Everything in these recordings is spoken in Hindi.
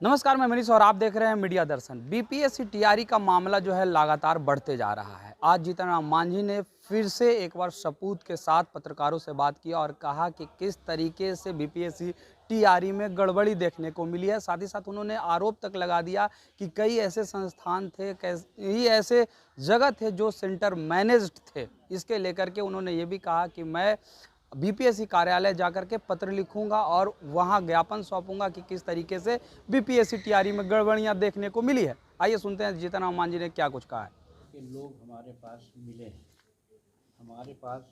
नमस्कार, मैं मनीष और आप देख रहे हैं मीडिया दर्शन। बीपीएससी टीआरई का मामला जो है लगातार बढ़ते जा रहा है। आज जीतन राम मांझी ने फिर से एक बार सबूत के साथ पत्रकारों से बात की और कहा कि किस तरीके से बीपीएससी टीआरई में गड़बड़ी देखने को मिली है। साथ ही साथ उन्होंने आरोप तक लगा दिया कि कई ऐसे संस्थान थे, कई ऐसे जगह थे जो सेंटर मैनेज्ड थे। इसके लेकर के उन्होंने ये भी कहा कि मैं बीपीएससी कार्यालय जाकर के पत्र लिखूंगा और वहां ज्ञापन सौंपूंगा कि किस तरीके से बीपीएससी टीआरई में गड़बड़ियां देखने को मिली है। आइए सुनते हैं जीतन राम मांझी ने क्या कुछ कहा है। के लोग हमारे पास मिले हैं। हमारे पास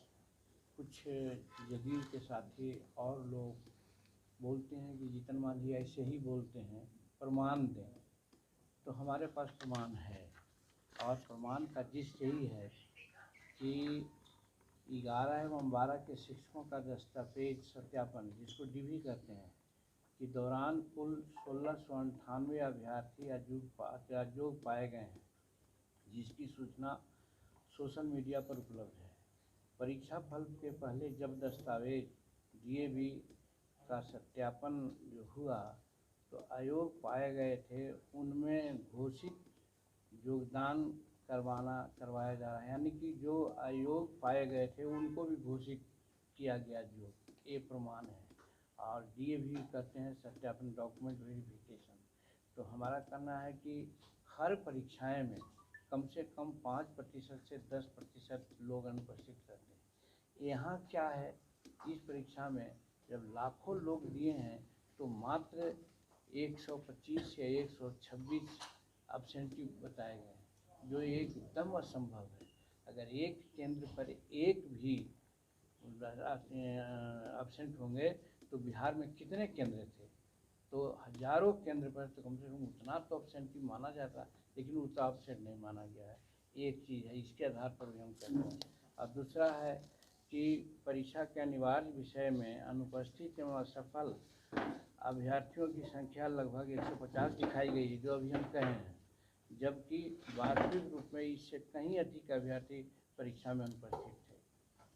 कुछ जदयू के साथी और लोग बोलते हैं कि जीतन मांझी ऐसे ही बोलते हैं, प्रमाण दें। तो हमारे पास प्रमाण है और प्रमाण का जिस यही है कि 11 एवं 12 के शिक्षकों का दस्तावेज सत्यापन, जिसको डीवी कहते हैं, कि दौरान कुल 1698 अभ्यर्थी अयोग्य पाए गए हैं, जिसकी सूचना सोशल मीडिया पर उपलब्ध है। परीक्षा फल के पहले जब दस्तावेज डीएवी का सत्यापन जो हुआ तो अयोग्य पाए गए थे, उनमें घोषित योगदान करवाया जा रहा है, यानी कि जो अयोग्य पाए गए थे उनको भी घोषित किया गया योग्य, ये प्रमाण है। और डीएवी कहते हैं सत्यापन, डॉक्यूमेंट वेरिफिकेशन। तो हमारा कहना है कि हर परीक्षाएं में कम से कम 5% से 10% लोग अनुपस्थित रहते हैं। यहाँ क्या है, इस परीक्षा में जब लाखों लोग दिए हैं तो मात्र 125 या 126 अब्सेंटी बताए गए हैं, जो एकदम असंभव है। अगर एक केंद्र पर एक भी अब्सेंट होंगे तो बिहार में कितने केंद्र थे? तो हजारों केंद्र पर तो कम से कम उतना तो अब्सेंटी माना जाता, लेकिन उतना अब्सेंट नहीं माना गया है। एक चीज़ है, इसके आधार पर भी हम कहते हैं। और दूसरा है कि परीक्षा के अनिवार्य विषय में अनुपस्थित एवं असफल अभ्यर्थियों की संख्या लगभग 150 दिखाई गई है, जो अभी हम कहे हैं, जबकि वास्तविक रूप में इससे कहीं अधिक अभ्यर्थी परीक्षा में अनुपस्थित थे,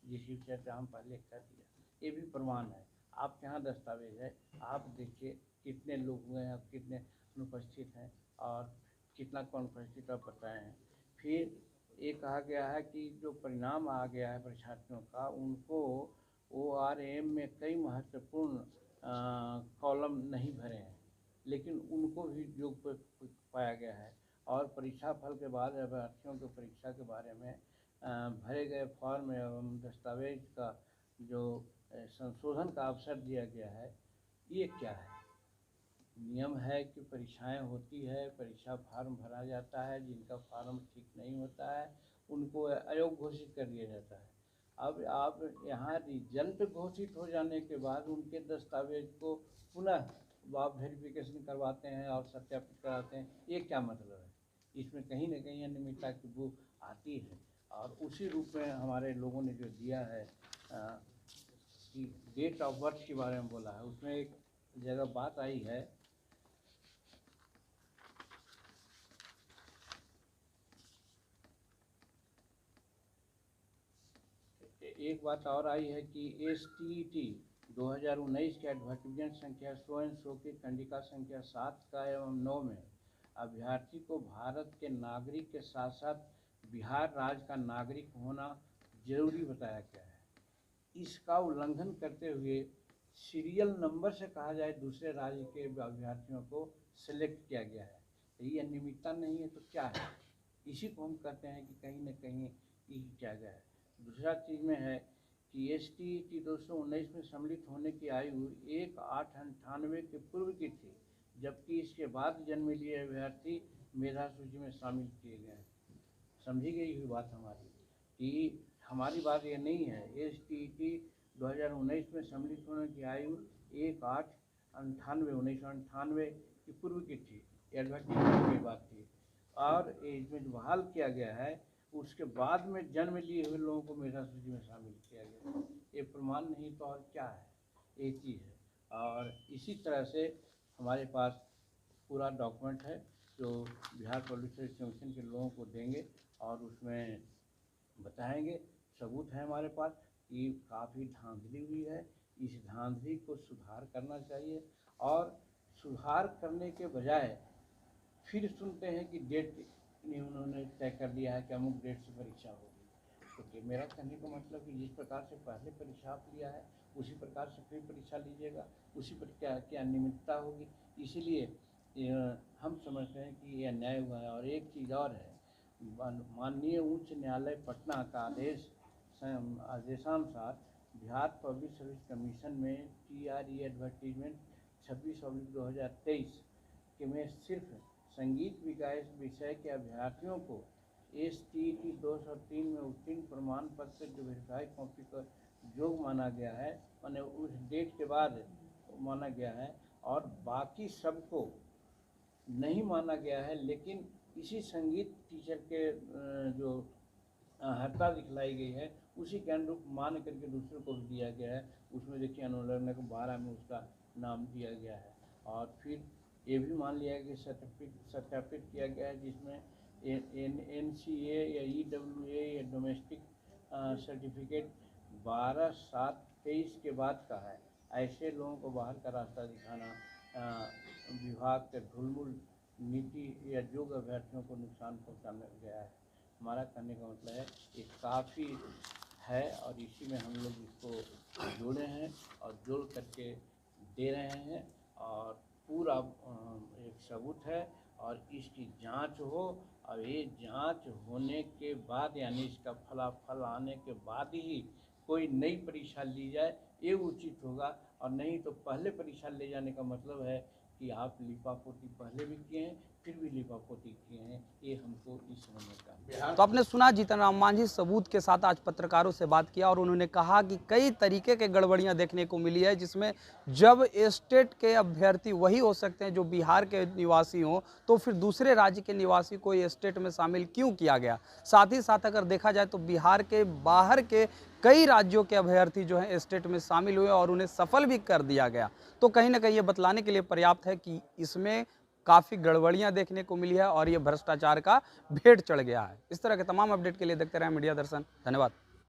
जिसकी चर्चा हम पहले कर दिया। ये भी प्रमाण है, आपके यहाँ दस्तावेज है, आप देखिए कितने लोग हुए हैं, कितने अनुपस्थित हैं और कितना कौन उपस्थित आप बताए हैं। फिर ये कहा गया है कि जो परिणाम आ गया है परीक्षार्थियों का, उनको ORM में कई महत्वपूर्ण कॉलम नहीं भरे हैं, लेकिन उनको भी योग्य पाया गया है। और परीक्षा फल के बाद अभ्यर्थियों को परीक्षा के बारे में भरे गए फॉर्म एवं दस्तावेज का जो संशोधन का अवसर दिया गया है, ये क्या है? नियम है कि परीक्षाएं होती है, परीक्षा फार्म भरा जाता है, जिनका फार्म ठीक नहीं होता है उनको अयोग्य घोषित कर दिया जाता है। अब आप यहाँ रिजल्ट घोषित हो जाने के बाद उनके दस्तावेज को पुनः आप वेरिफिकेशन करवाते हैं और सत्यापित कराते हैं, ये क्या मतलब है? इसमें कहीं ना कहीं अनियमितता की बू आती है। और उसी रूप में हमारे लोगों ने जो दिया है कि डेट ऑफ बर्थ के बारे में बोला है, उसमें एक जगह बात आई है, एक बात और आई है कि STET 2019 के एडवर्टीजमेंट संख्या सो की कंडिका संख्या 7 का एवं 9 में अभ्यर्थी को भारत के नागरिक के साथ साथ बिहार राज्य का नागरिक होना जरूरी बताया गया है। इसका उल्लंघन करते हुए सीरियल नंबर से कहा जाए दूसरे राज्य के अभ्यर्थियों को सिलेक्ट किया गया है। ये अनियमितता नहीं है तो क्या है? इसी को हम कहते हैं कि कहीं ना कहीं ये किया गया है। दूसरा चीज़ में है कि STET 219 में सम्मिलित होने की आयु 1/8/98 के पूर्व की थी, जबकि इसके बाद जन्म लिए अभ्यर्थी मेधा सूची में शामिल किए गए हैं। समझी गई हुई बात हमारी कि हमारी बात ये नहीं है। STET 2019 में सम्मिलित होने की आयु 1/8/98 की पूर्व की थी, एडवर्टीजमेंट की बात थी। और इसमें जो बहाल किया गया है उसके बाद में जन्म लिए हुए लोगों को मेधा सूची में शामिल किया गया। ये प्रमाण नहीं तो और क्या है? एक चीज़ है। और इसी तरह से हमारे पास पूरा डॉक्यूमेंट है जो बिहार पब्लिक सर्विस कमीशन के लोगों को देंगे और उसमें बताएंगे। सबूत है हमारे पास कि काफ़ी धांधली हुई है, इस धांधली को सुधार करना चाहिए और सुधार करने के बजाय फिर सुनते हैं कि डेट नहीं उन्होंने तय कर दिया है कि अमुक डेट से परीक्षा होगी। तो ये मेरा कहने का मतलब कि जिस प्रकार से पहले परीक्षा आप लिया है उसी प्रकार से फिर परीक्षा लीजिएगा, उसी पर क्या क्या नियमितता होगी। इसीलिए हम समझते हैं कि ये अन्याय हुआ है। और एक चीज़ और है, माननीय उच्च न्यायालय पटना का आदेशानुसार बिहार पब्लिक सर्विस कमीशन में TRE एडवर्टीजमेंट 26/2023 के में सिर्फ संगीत विषय के अभ्यर्थियों को STET 203 में उत्तीर्ण प्रमाण पत्र जो वेरीफाई कॉपी का योग माना गया है, मैंने उस डेट के बाद माना गया है, और बाकी सबको नहीं माना गया है। लेकिन इसी संगीत टीचर के जो हड़ता दिखलाई गई है उसी के अनुरूप मान करके दूसरों को भी दिया गया है। उसमें देखिए अनुलग्न को 12 में उसका नाम दिया गया है। और फिर ये भी मान लिया कि सत्यापित किया गया है जिसमें NCA या EWA या डोमेस्टिक सर्टिफिकेट 12/7/23 के बाद का है। ऐसे लोगों को बाहर का रास्ता दिखाना विभाग के ढुलमुल नीति या योग्य अभ्यर्थियों को नुकसान पहुंचाने गया है। हमारा कहने का मतलब है ये काफ़ी है, और इसी में हम लोग इसको जोड़े हैं और जोड़ करके दे रहे हैं, और पूरा एक सबूत है। और इसकी जांच हो, और ये जांच होने के बाद यानी इसका फलाफल आने के बाद ही कोई नई परीक्षा ली जाए, ये उचित होगा। और नहीं तो पहले परीक्षा ले जाने का मतलब है कि आप लिपापोती पहले भी किए हैं, फिर भी लिपापोती किए हैं। ये हमको इस समझने का। तो आपने सुना जीतन राम मांझी सबूत के साथ आज पत्रकारों से बात किया, और उन्होंने कहा कि कई तरीके के गड़बड़ियां देखने को मिली है, जिसमें जब स्टेट के अभ्यर्थी वही हो सकते हैं जो बिहार के निवासी हों, तो फिर दूसरे राज्य के निवासी को स्टेट में शामिल क्यों किया गया। साथ ही साथ अगर देखा जाए तो बिहार के बाहर के कई राज्यों के अभ्यर्थी जो हैं स्टेट में शामिल हुए और उन्हें सफल भी कर दिया गया। तो कहीं ना कहीं ये बतलाने के लिए पर्याप्त है कि इसमें काफ़ी गड़बड़ियां देखने को मिली है और ये भ्रष्टाचार का भेंट चढ़ गया है। इस तरह के तमाम अपडेट के लिए देखते रहें मीडिया दर्शन। धन्यवाद।